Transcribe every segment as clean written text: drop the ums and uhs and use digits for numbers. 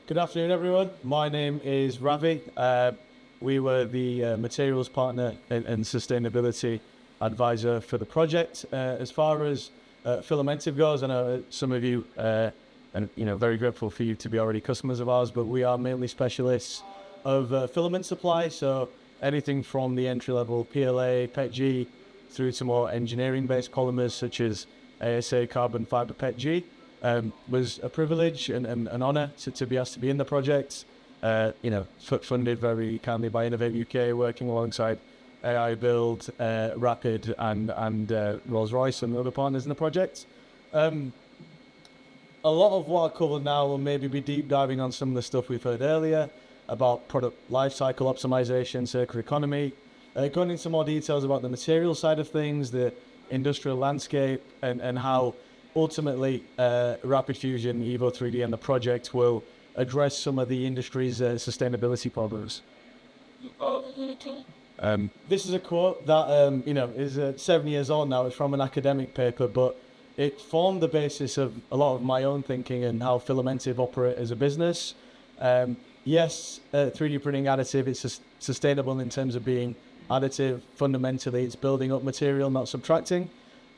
Good afternoon, everyone. My name is Ravi. We were the materials partner and sustainability advisor for the project. As far as Filamentive goes, I know some of you, and very grateful for you to be already customers of ours, but we are mainly specialists of filament supply. So anything from the entry-level PLA, PETG, through to more engineering-based polymers such as ASA, carbon fiber, PETG. Was a privilege and an honour to be asked to be in the project. Funded very kindly by Innovate UK, working alongside AI Build, Rapid, and Rolls-Royce and other partners in the project. A lot of what I cover now will maybe be deep diving on some of the stuff we've heard earlier about product lifecycle optimization, circular economy, going into more details about the material side of things, the industrial landscape, and how ultimately, Rapid Fusion, Evo 3D, and the project will address some of the industry's sustainability problems. This is a quote that is 7 years old now. It's from an academic paper, but it formed the basis of a lot of my own thinking and how Filamentive operate as a business. Yes, 3D printing additive is sustainable in terms of being additive. Fundamentally, it's building up material, not subtracting.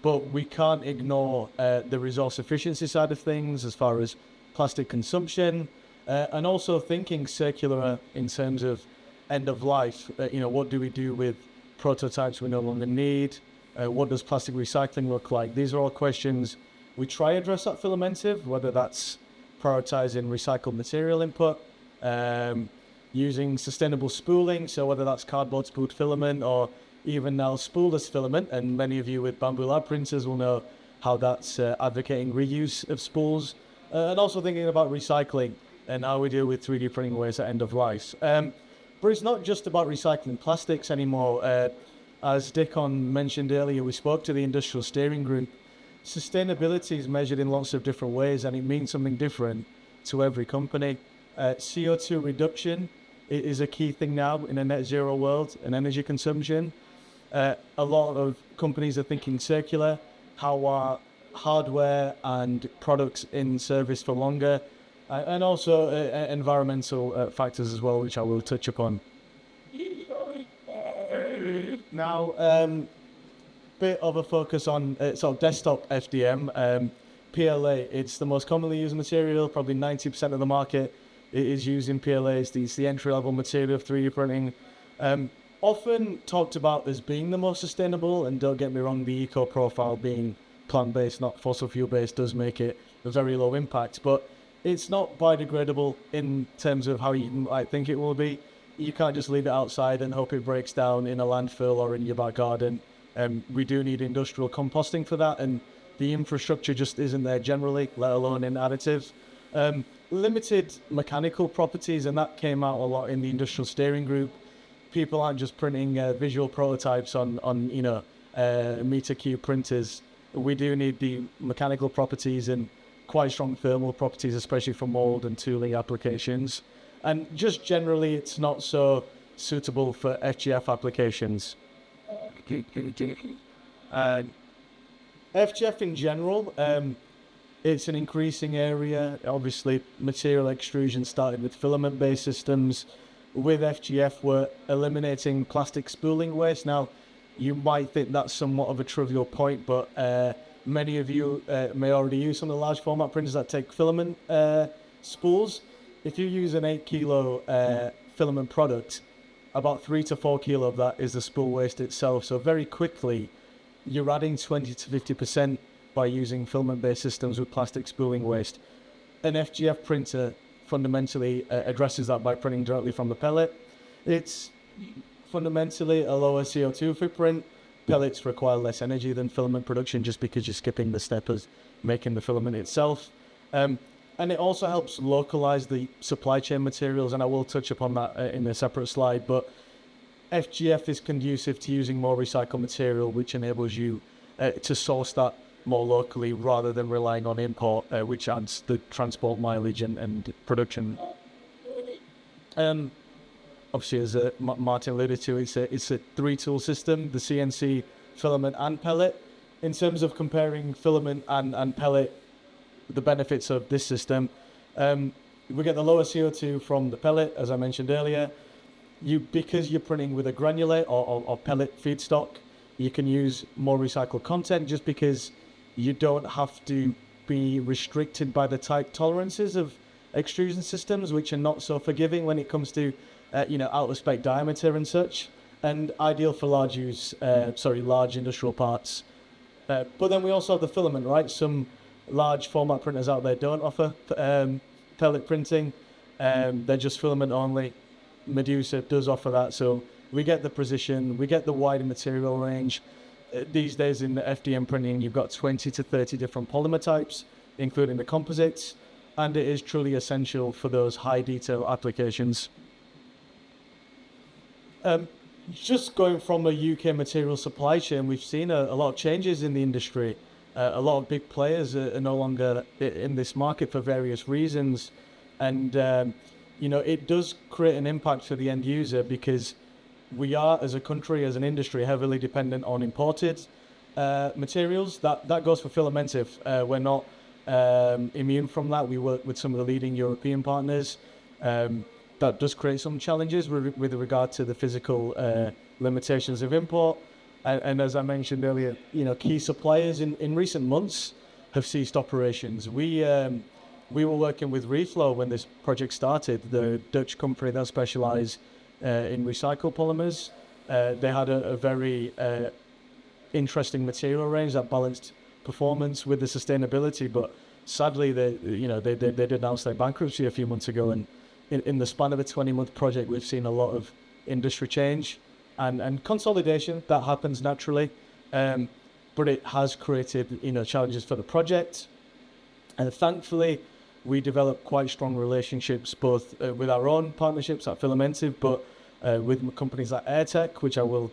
But we can't ignore the resource efficiency side of things as far as plastic consumption, and also thinking circular in terms of end of life. What do we do with prototypes we no longer need? What does plastic recycling look like? These are all questions we try to address at Filamentive, whether that's prioritizing recycled material input, using sustainable spooling, so whether that's cardboard spooled filament or even now spoolless filament, and many of you with Bamboo Lab printers will know how that's advocating reuse of spools, and also thinking about recycling and how we deal with 3D printing waste at end of life. But it's not just about recycling plastics anymore. As Dickon mentioned earlier, we spoke to the industrial steering group. Sustainability is measured in lots of different ways, and it means something different to every company. CO2 reduction is a key thing now in a net zero world, and energy consumption. A lot of companies are thinking circular, how are hardware and products in service for longer, and also environmental factors as well, which I will touch upon. Now, bit of a focus on sort of desktop FDM. PLA, it's the most commonly used material, probably 90% of the market is using PLAs. It's the entry-level material of 3D printing. Often talked about as being the most sustainable, and don't get me wrong, the eco profile being plant-based, not fossil fuel-based, does make it a very low impact, but it's not biodegradable in terms of how you might think it will be. You can't just leave it outside and hope it breaks down in a landfill or in your back garden. We do need industrial composting for that, and the infrastructure just isn't there generally, let alone in additives. Limited mechanical properties, and that came out a lot in the industrial steering group. People aren't just printing visual prototypes on meter cube printers. We do need the mechanical properties and quite strong thermal properties, especially for mold and tooling applications. And just generally, it's not so suitable for FGF applications. FGF in general, it's an increasing area. Obviously, material extrusion started with filament-based systems. With FGF, we're eliminating plastic spooling waste. Now, you might think that's somewhat of a trivial point, but many of you may already use some of the large format printers that take filament spools. If you use an 8 kilo filament product, about 3 to 4 kilo of that is the spool waste itself. So very quickly, you're adding 20 to 50% by using filament-based systems with plastic spooling waste. An FGF printer fundamentally addresses that by printing directly from the pellet. It's fundamentally a lower CO2 footprint. Pellets require less energy than filament production just because you're skipping the step of making the filament itself. And it also helps localize the supply chain materials, and I will touch upon that in a separate slide, but FGF is conducive to using more recycled material, which enables you to source that more locally rather than relying on import, which adds the transport mileage and production. Obviously, as Martin alluded to, it's a 3-tool system, the CNC, filament and pellet. In terms of comparing filament and pellet, the benefits of this system, we get the lower CO2 from the pellet, as I mentioned earlier. Because you're printing with a granulate or pellet feedstock, you can use more recycled content just because you don't have to be restricted by the tight tolerances of extrusion systems, which are not so forgiving when it comes to, out of spec diameter and such, and ideal for large industrial parts. But then we also have the filament, right? Some large format printers out there don't offer pellet printing. They're just filament only. Medusa does offer that, so we get the precision, we get the wider material range. These days in the FDM printing, you've got 20 to 30 different polymer types, including the composites, and it is truly essential for those high detail applications. Just going from a UK material supply chain, we've seen a lot of changes in the industry. A lot of big players are no longer in this market for various reasons, and it does create an impact for the end user because we are, as a country, as an industry, heavily dependent on imported materials. That goes for Filamentive. We're not immune from that. We work with some of the leading European partners. That does create some challenges with regard to the physical limitations of import. And as I mentioned earlier, key suppliers in recent months have ceased operations. We were working with Reflow when this project started, the Dutch company that specialise in recycled polymers. They had a very interesting material range that balanced performance with the sustainability, but sadly they did announce their bankruptcy a few months ago, and in the span of a 20-month project we've seen a lot of industry change and consolidation that happens naturally, but it has created challenges for the project. And thankfully we developed quite strong relationships both with our own partnerships at Filamentive, but with companies like Airtech, which I will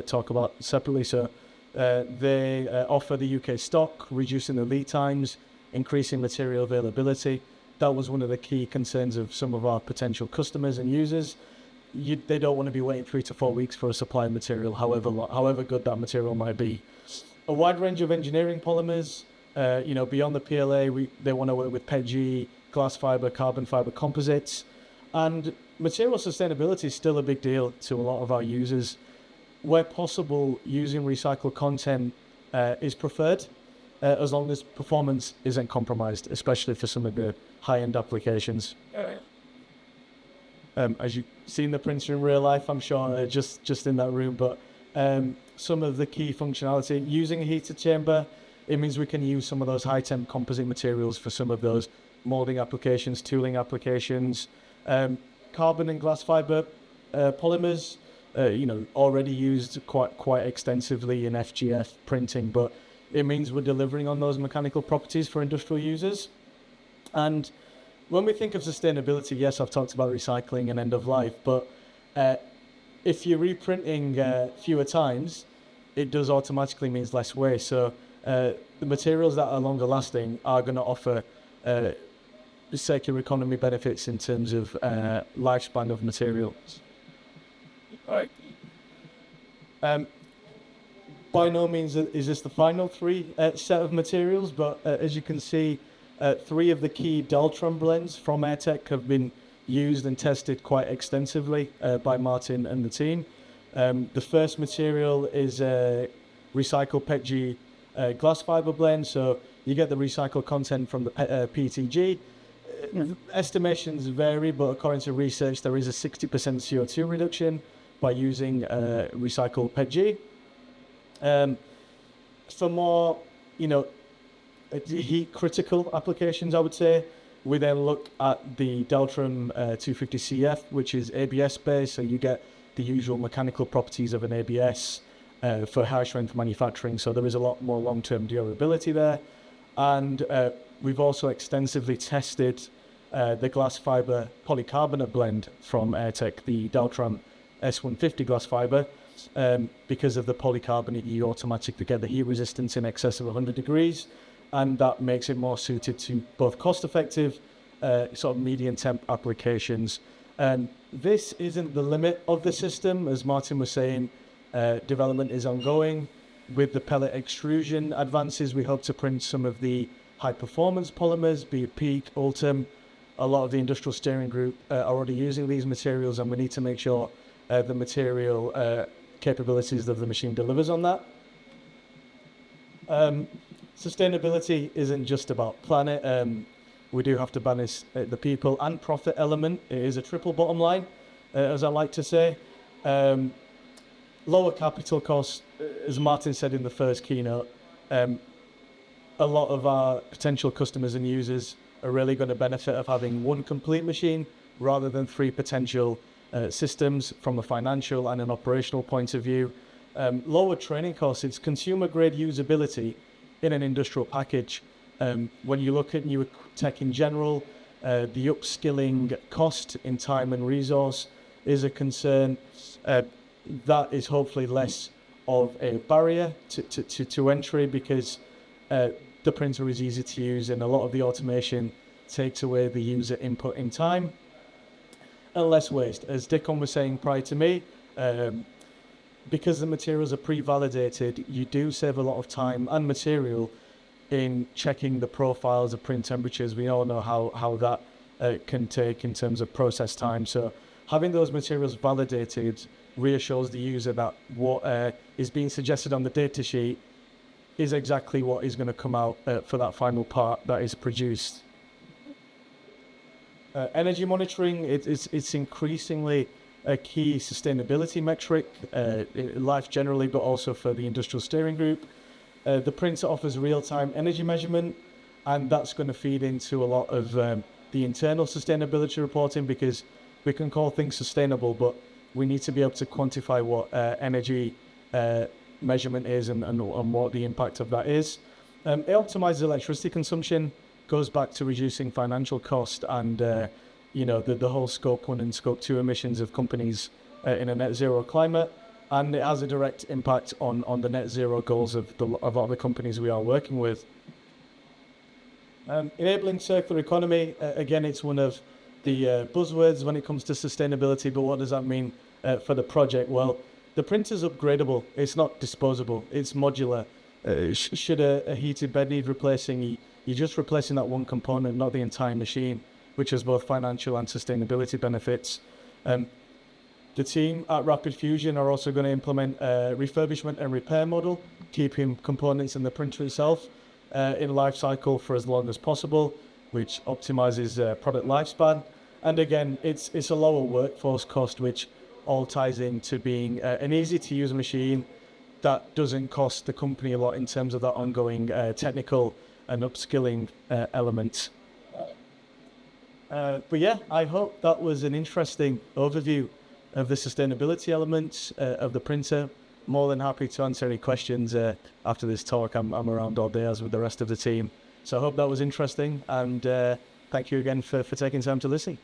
talk about separately. So they offer the UK stock, reducing the lead times, increasing material availability. That was one of the key concerns of some of our potential customers and users. They don't want to be waiting 3 to 4 weeks for a supply of material, however good that material might be. A wide range of engineering polymers. Beyond the PLA, they want to work with PETG, glass fiber, carbon fiber composites, and material sustainability is still a big deal to a lot of our users. Where possible, using recycled content is preferred, as long as performance isn't compromised, especially for some of the high-end applications. As you've seen the printer in real life, I'm sure, just in that room, but some of the key functionality, using a heated chamber, it means we can use some of those high-temp composite materials for some of those molding applications, tooling applications. Carbon and glass fiber polymers, already used quite extensively in FGF printing, but it means we're delivering on those mechanical properties for industrial users. And when we think of sustainability, yes, I've talked about recycling and end of life, but if you're reprinting fewer times, it does automatically means less waste. So the materials that are longer lasting are going to offer circular economy benefits in terms of lifespan of materials. Right. By no means is this the final three set of materials, but as you can see, 3 of the key Deltron blends from Airtech have been used and tested quite extensively by Martin and the team. The first material is recycled PETG glass fiber blend, so you get the recycled content from the PETG. Estimations vary, but according to research, there is a 60% CO2 reduction by using recycled PETG. For more, heat critical applications, I would say, we then look at the Deltron 250CF, which is ABS based, so you get the usual mechanical properties of an ABS for high strength manufacturing, so there is a lot more long-term durability there. And we've also extensively tested the glass fiber polycarbonate blend from Airtech, the Deltron S150 glass fiber. Because of the polycarbonate, you automatically get the heat resistance in excess of 100 degrees, and that makes it more suited to both cost-effective, sort of medium temp applications. And this isn't the limit of the system, as Martin was saying. Development is ongoing. With the pellet extrusion advances, we hope to print some of the high-performance polymers, be it PEEK, Ultim, a lot of the industrial steering group are already using these materials, and we need to make sure the material capabilities of the machine delivers on that. Sustainability isn't just about planet. We do have to balance the people and profit element. It is a triple bottom line, as I like to say. Lower capital costs, as Martin said in the first keynote, a lot of our potential customers and users are really going to benefit of having one complete machine rather than 3 potential systems from a financial and an operational point of view. Lower training costs, it's consumer grade usability in an industrial package. When you look at new tech in general, the upskilling cost in time and resource is a concern. That is hopefully less of a barrier to entry, because the printer is easy to use and a lot of the automation takes away the user input in time, and less waste. As Dickon was saying prior to me, because the materials are pre-validated, you do save a lot of time and material in checking the profiles of print temperatures. We all know how that can take in terms of process time. So having those materials validated reassures the user that what is being suggested on the datasheet is exactly what is going to come out for that final part that is produced. Energy monitoring, it's increasingly a key sustainability metric in life generally, but also for the industrial steering group. The printer offers real-time energy measurement, and that's going to feed into a lot of the internal sustainability reporting, because we can call things sustainable, but we need to be able to quantify what energy measurement is and what the impact of that is. It optimizes electricity consumption, goes back to reducing financial cost and the whole Scope 1 and Scope 2 emissions of companies in a net zero climate, and it has a direct impact on the net zero goals of a lot of the companies we are working with. Enabling circular economy, again, it's one of the buzzwords when it comes to sustainability, but what does that mean for the project? Well, the printer's upgradable, it's not disposable, it's modular. Should a heated bed need replacing, you're just replacing that one component, not the entire machine, which has both financial and sustainability benefits. The team at Rapid Fusion are also going to implement a refurbishment and repair model, keeping components in the printer itself in life cycle for as long as possible, which optimizes product lifespan. And again, it's a lower workforce cost, which all ties into being an easy to use machine that doesn't cost the company a lot in terms of that ongoing technical and upskilling element. But yeah, I hope that was an interesting overview of the sustainability elements of the printer. More than happy to answer any questions after this talk. I'm around all day as with the rest of the team. So I hope that was interesting, and thank you again for taking time to listen.